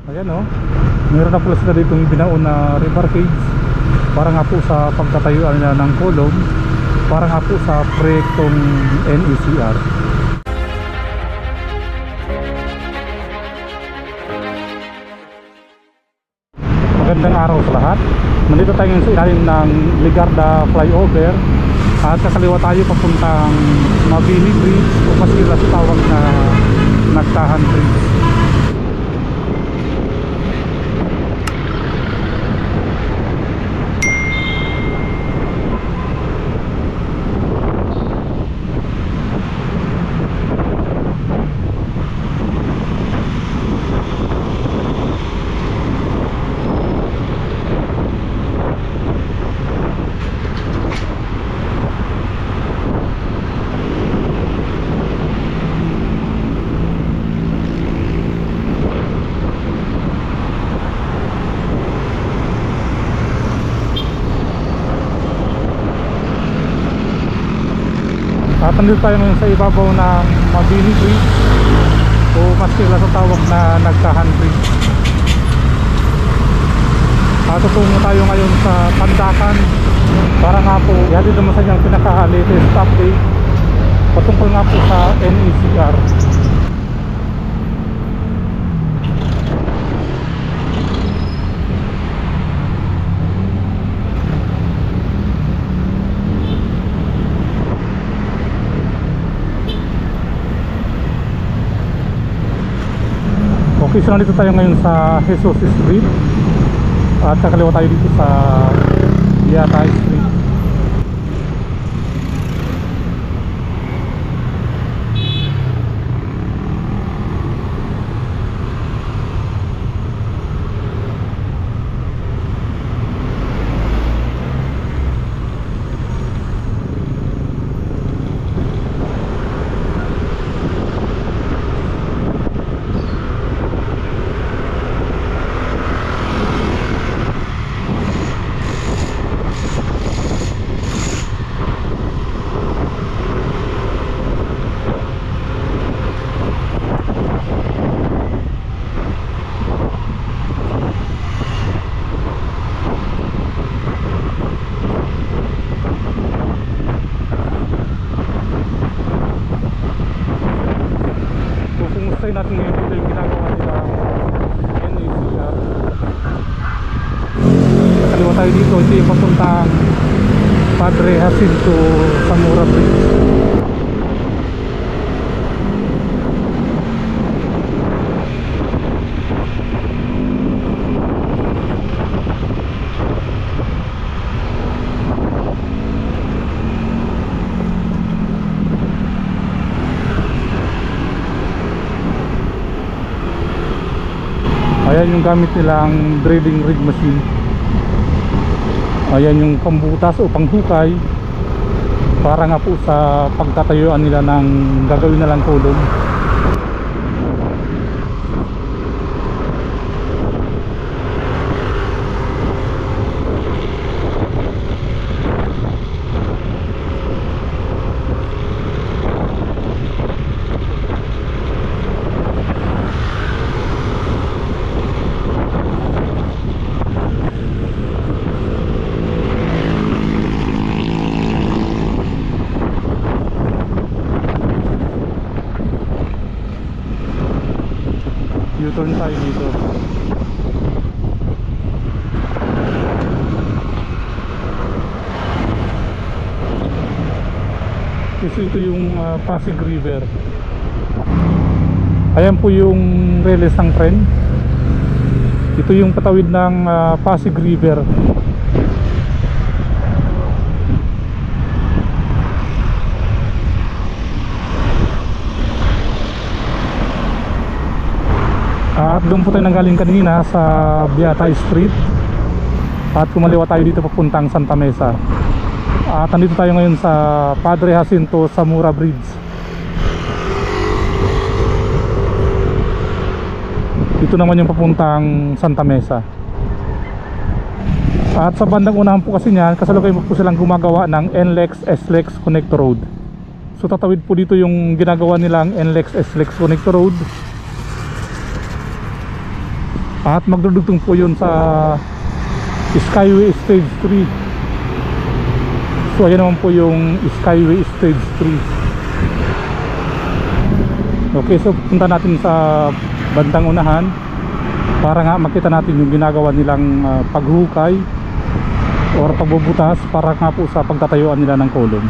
Ayan o, meron na pala sila ditong binaon na rebarcades para nga po sa pagtatayuan nila ng kolong, para nga po sa proyektong NECR. Magandang araw sa lahat. Nandito tayo ngayon sa ilalim ng Ligarda Flyover at kakaliwa tayo papuntang Mabini Bridge o mas sila sa tawag na Nagtahan Bridge. At nandito tayo ngayon sa ibabaw ng Mabini Bridge o mas sila sa tawag na Nagtahan Bridge. At tutungo tayo ngayon sa Pandakan para nga po ihatid naman sa niyang pinaka-latest update patungkol nga po sa NECR. Okay, so nandito tayo ngayon sa Jesus Street at kakaliwa tayo dito sa Yata Street. Natin ngayon dito yung ginagawa nila NECR. Nakaliwa tayo dito, ito yung papuntang Padre Jacinto Zamora Bridge. Ayan yung gamit nilang drilling rig machine. Ayan yung pambutas o panghukay para nga po sa pagtatayuan nila ng gagawin nilang kolong. U-turn tayo dito. Kasi ito yung Pasig River. Ayan po yung reles ng tren. Ito yung patawid ng Pasig River. At doon po tayo nanggaling kanina sa Beata Street at kumaliwa tayo dito papuntang Santa Mesa. At nandito tayo ngayon sa Padre Jacinto Zamora Bridge. Ito naman yung papuntang Santa Mesa. At sa bandang unahan po kasi niyan, kasalukuyan po silang gumagawa ng NLEX SLEX Connector Road. So tatawid po dito yung ginagawa nilang NLEX SLEX Connector Road. At magdudugtong po yun sa Skyway Stage 3. So ayan naman po yung Skyway Stage 3. Okay, so punta natin sa bandang unahan para nga makita natin yung ginagawa nilang paghukay or pagbubutas para nga po sa pagtatayuan nila ng kolong.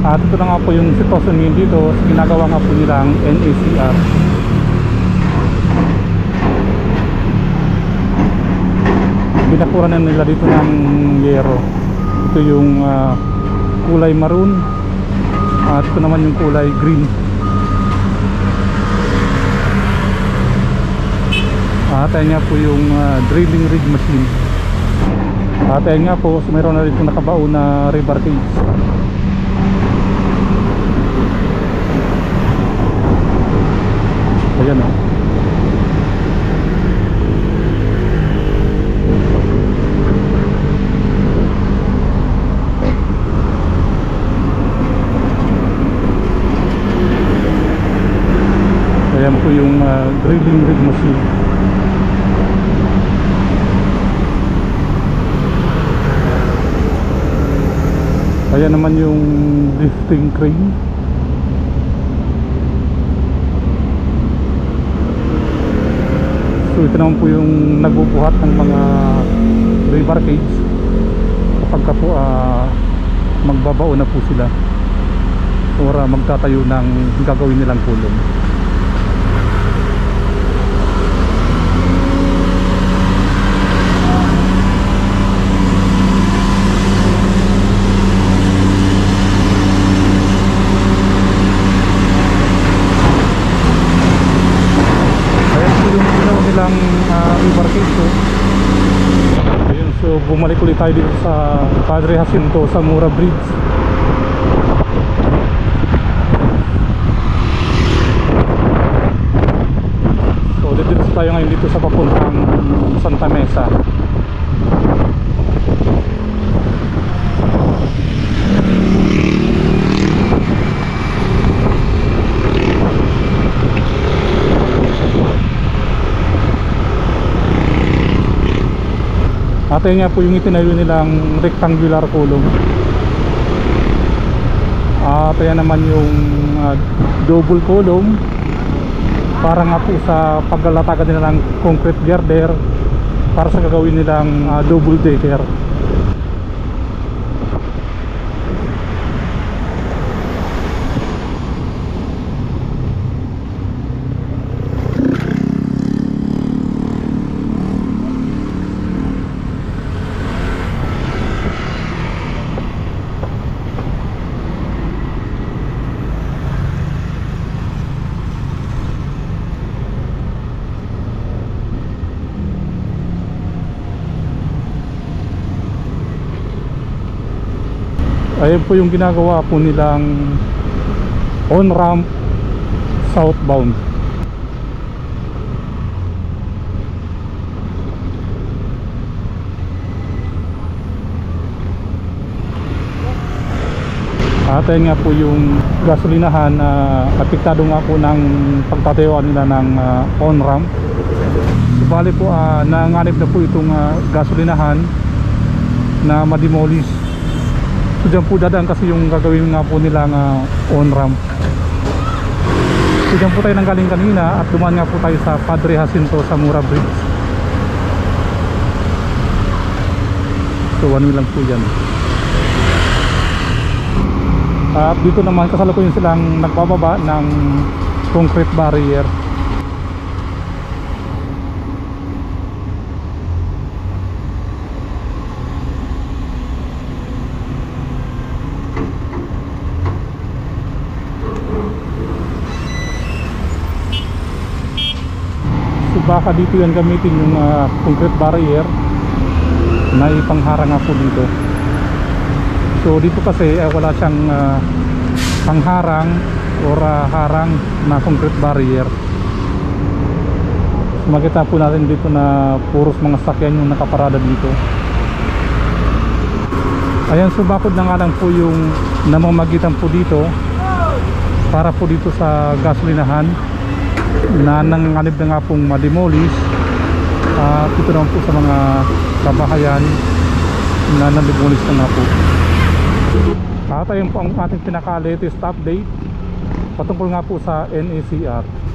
At ito na nga po yung sitwasyon ngayon dito, ginagawa nga po nilang NACR. Binakuran na nila dito ng yero. Ito yung kulay maroon at ito naman yung kulay green. At ayan nga po yung drilling rig machine. At ayan nga po, mayroon na dito nakabaon na rebar cage. Ayan o. Ayan po yung drilling rig machine. Ayan naman yung lifting crane. So ito naman po yung nagbubuhat ng mga rebar cage kapag ka po magbabao na po sila or magtatayo ng gagawin nilang kulong. Rebar cage po. Ayun, so bumalik ulit tayo dito sa Padre Jacinto sa Mura Bridge. So dito tayo ngayon dito sa papuntang Santa Mesa. At yun nga po yung itinayo nilang rectangular kulong. At yan naman yung double column para nga po sa paglalatagan nila ng concrete girder para sa gagawin nilang double decker. Ayan po yung ginagawa po nilang on-ramp southbound. At ayan nga po yung gasolinahan na apektado nga po ng pagtatayuan nila ng on-ramp. Bali po nanganib na po itong gasolinahan na ma-demolish. So dyan po dadaan kasi yung gagawin nga po nila on-ramp. So dyan po tayo nanggaling kanina at dumaan nga po tayo sa Padre Jacinto sa Mura Bridge. So one way lang po yan. At dito naman kasalukuyan silang nagbababa ng concrete barrier. Baka dito yan gamitin yung concrete barrier na ipangharang nga po dito. So dito kasi wala siyang pangharang or harang na concrete barrier. Makita po natin dito na puros mga sakyan yung nakaparada dito. Ayan, subakod na nga lang po yung namamagitan po dito para po dito sa gasolinahan na nanganganib na nga pong mademolish. At ito naman po sa mga kabahayan na nademolish na nga po. At ayun po ang ating pinaka-latest update patungkol nga po sa NACR.